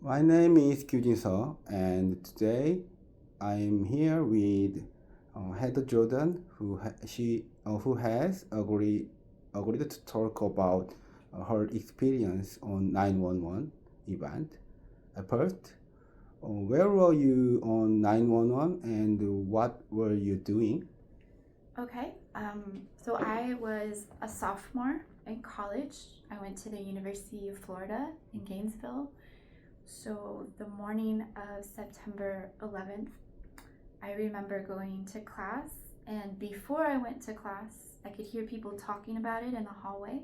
My name is Kyujin Seo, and today I'm here with Heather Jordan, who has agreed to talk about her experience on 911 event. First, where were you on 911, and what were you doing? Okay, so I was a sophomore in college. I went to the University of Florida in Gainesville. So the morning of September 11th, I remember going to class, and before I went to class, I could hear people talking about it in the hallway.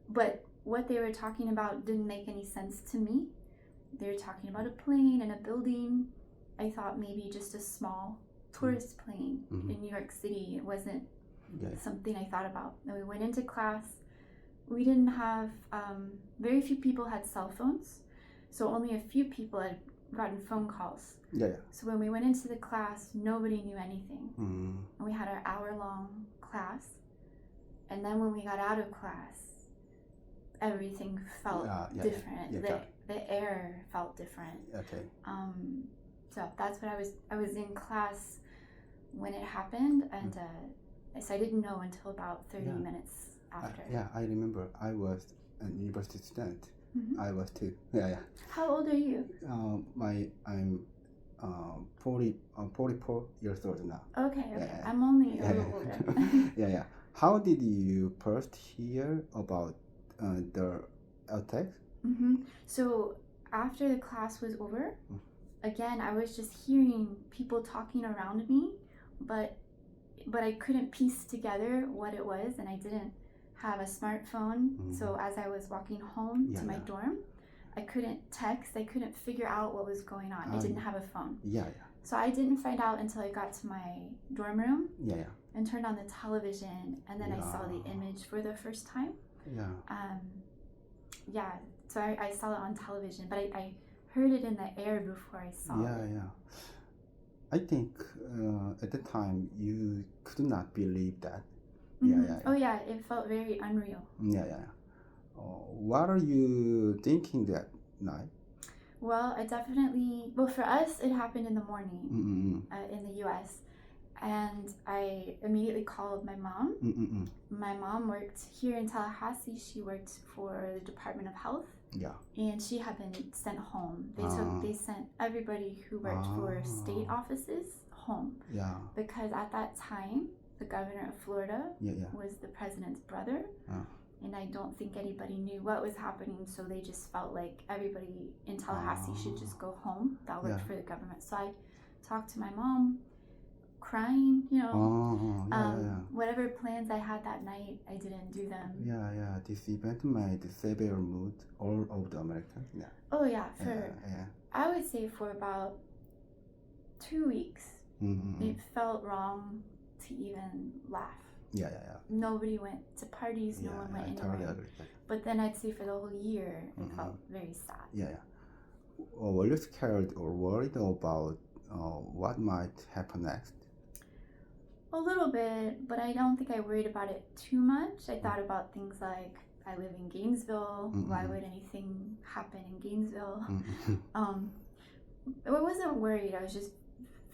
But what they were talking about didn't make any sense to me. They were talking about a plane and a building. I thought maybe just a small tourist plane in New York City. It wasn't something I thought about. Then we went into class. We didn't have, very few people had cell phones, so only a few people had gotten phone calls. So when we went into the class, nobody knew anything. And we had our hour-long class. And then when we got out of class, everything felt different. The air felt different. So that's what I was in class when it happened, and so I didn't know until about 30 minutes after. I remember. I was a university student. I was too. How old are you? I'm 44 years old now. Okay. I'm only a little older. How did you first hear about the attack? So after the class was over, again, I was just hearing people talking around me, but I couldn't piece together what it was, and I didn't have a smartphone. So as I was walking home to my dorm, I couldn't text. I couldn't figure out what was going on. I didn't have a phone. So I didn't find out until I got to my dorm room and turned on the television, and then I saw the image for the first time. So I saw it on television, but I heard it in the air before I saw it. I think at the time you could not believe that. Oh yeah, it felt very unreal. What are you thinking that night? Well, for us, it happened in the morning in the U.S. And I immediately called my mom. My mom worked here in Tallahassee. She worked for the Department of Health. And she had been sent home. They sent everybody who worked for state offices home. Because at that time, the governor of Florida was the president's brother. And I don't think anybody knew what was happening, so they just felt like everybody in Tallahassee should just go home that worked for the government. So I talked to my mom, crying, whatever plans I had that night, I didn't do them. This event made severe mood all over the Americans. Oh yeah, I would say for about 2 weeks, it felt wrong to even laugh. Nobody went to parties, no one went anywhere. Totally agree. But then I'd say for the whole year, it felt very sad. Were you scared or worried about what might happen next? A little bit, but I don't think I worried about it too much. I thought about things like, I live in Gainesville. Why would anything happen in Gainesville? I wasn't worried. I was just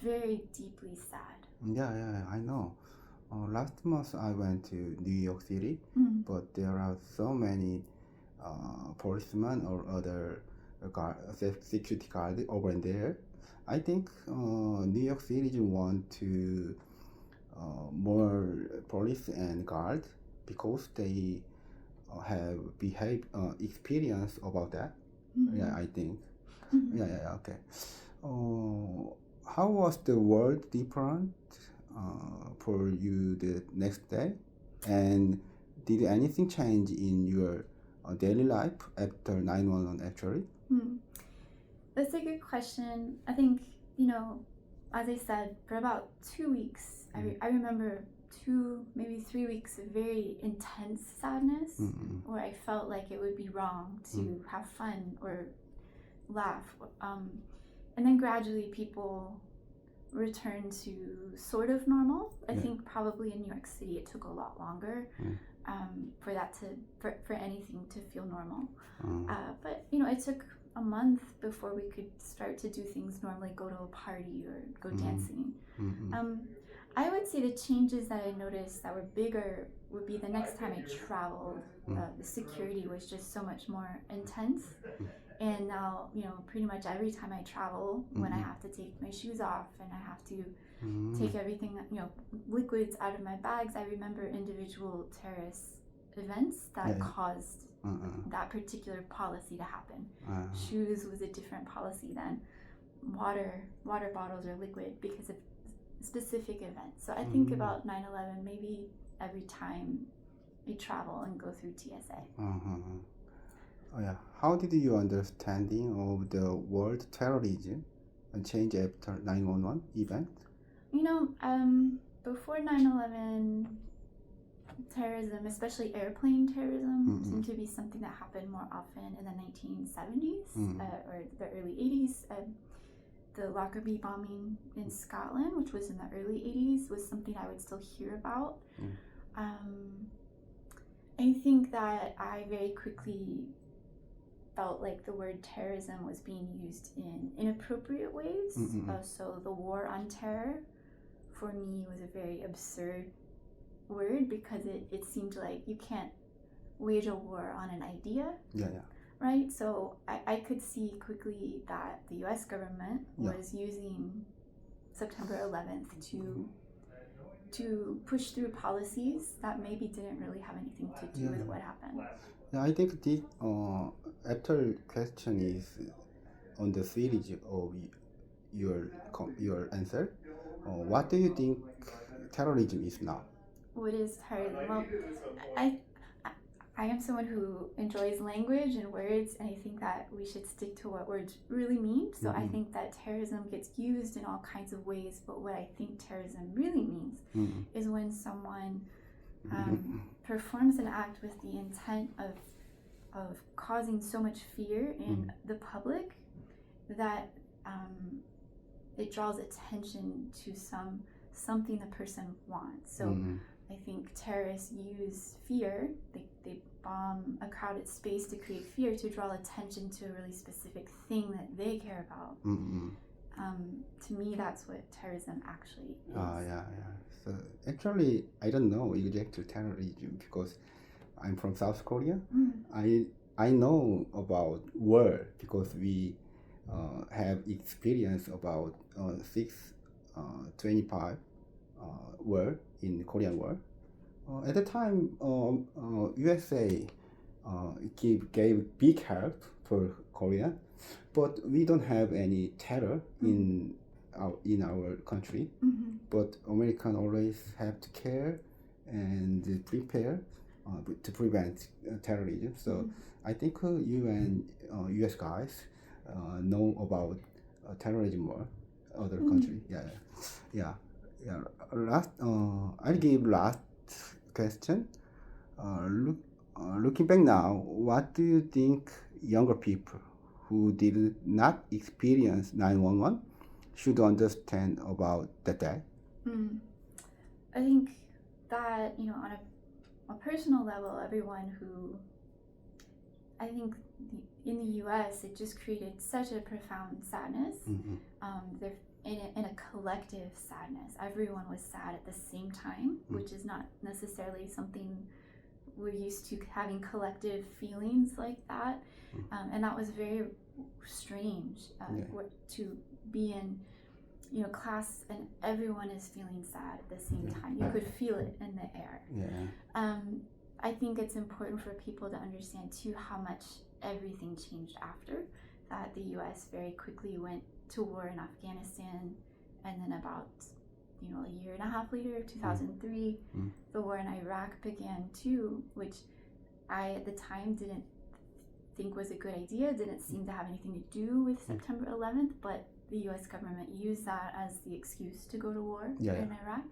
very deeply sad. I know. Last month I went to New York City, but there are so many policemen or other security guards over there. I think New York City want to more police and guard because they have experience about that. I think. Okay. How was the world different for you the next day? And did anything change in your daily life after 911 actually? That's a good question. I think, as I said, for about 2 weeks, I remember 2, maybe 3 weeks of very intense sadness where I felt like it would be wrong to have fun or laugh. And then gradually people returned to sort of normal. I think probably in New York City it took a lot longer for anything to feel normal. But it took a month before we could start to do things normally, go to a party or go dancing. I would say the changes that I noticed that were bigger would be the next time I traveled. The security was just so much more intense. And now, pretty much every time I travel, when I have to take my shoes off and I have to take everything, liquids out of my bags, I remember individual terrorist events that caused that particular policy to happen. Shoes was a different policy than water bottles or liquid because of specific events. So I think about 9/11 maybe every time I travel and go through TSA. Oh, yeah. How did your understanding of the word terrorism change after 9/11 event? Before 9/11, terrorism, especially airplane terrorism, seemed to be something that happened more often in the 1970s or the early 80s. The Lockerbie bombing in Scotland, which was in the early 80s, was something I would still hear about. I think that I very quickly felt like the word terrorism was being used in inappropriate ways. So the war on terror, for me, was a very absurd word because it seemed like you can't wage a war on an idea. Right? So I could see quickly that the US government was using September 11th to push through policies that maybe didn't really have anything to do with what happened. Yeah, I think the after question is on the series of your answer. What do you think terrorism is now? What is terrorism? Well, I am someone who enjoys language and words, and I think that we should stick to what words really mean. So I think that terrorism gets used in all kinds of ways, but what I think terrorism really means is when someone performs an act with the intent of causing so much fear in the public that it draws attention to something the person wants. So I think terrorists use fear. They bomb a crowded space to create fear to draw attention to a really specific thing that they care about. To me, that's what terrorism actually is. Yeah. So actually, I don't know exactly terrorism because I'm from South Korea. I know about war because we have experience about 625 war in Korean War. At the time, USA gave big help for Korea, but we don't have any terror in our country. But American always have to care and prepare to prevent terrorism. So I think you and US guys know about terrorism more other country. Yeah. I'll give last question. Looking back now, what do you think younger people who did not experience 9/11 should understand about that day? I think that, on a personal level, everyone who, I think in the US, it just created such a profound sadness. They're in a collective sadness. Everyone was sad at the same time, which is not necessarily something we're used to, having collective feelings like that. And that was very strange to be in class and everyone is feeling sad at the same time. You could feel it in the air. I think it's important for people to understand too how much everything changed after that. The US very quickly went to war in Afghanistan, and then about a year and a half later, 2003, the war in Iraq began too, which I at the time didn't think was a good idea, didn't seem to have anything to do with September 11th, but the US government used that as the excuse to go to war in Iraq.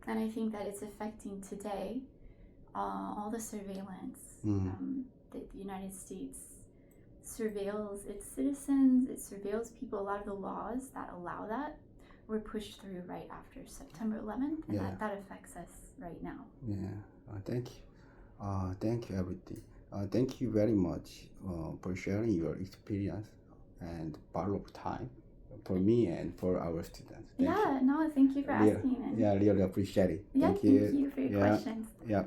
And I think that it's affecting today all the surveillance. The United States surveils its citizens, it surveils people. A lot of the laws that allow that were pushed through right after September 11th, and that affects us right now. Thank you. Thank you, everything. Thank you very much for sharing your experience and part of time for me and for our students. Thank you. No, thank you for asking. Really appreciate it. Yeah, thank you for your questions. Yeah.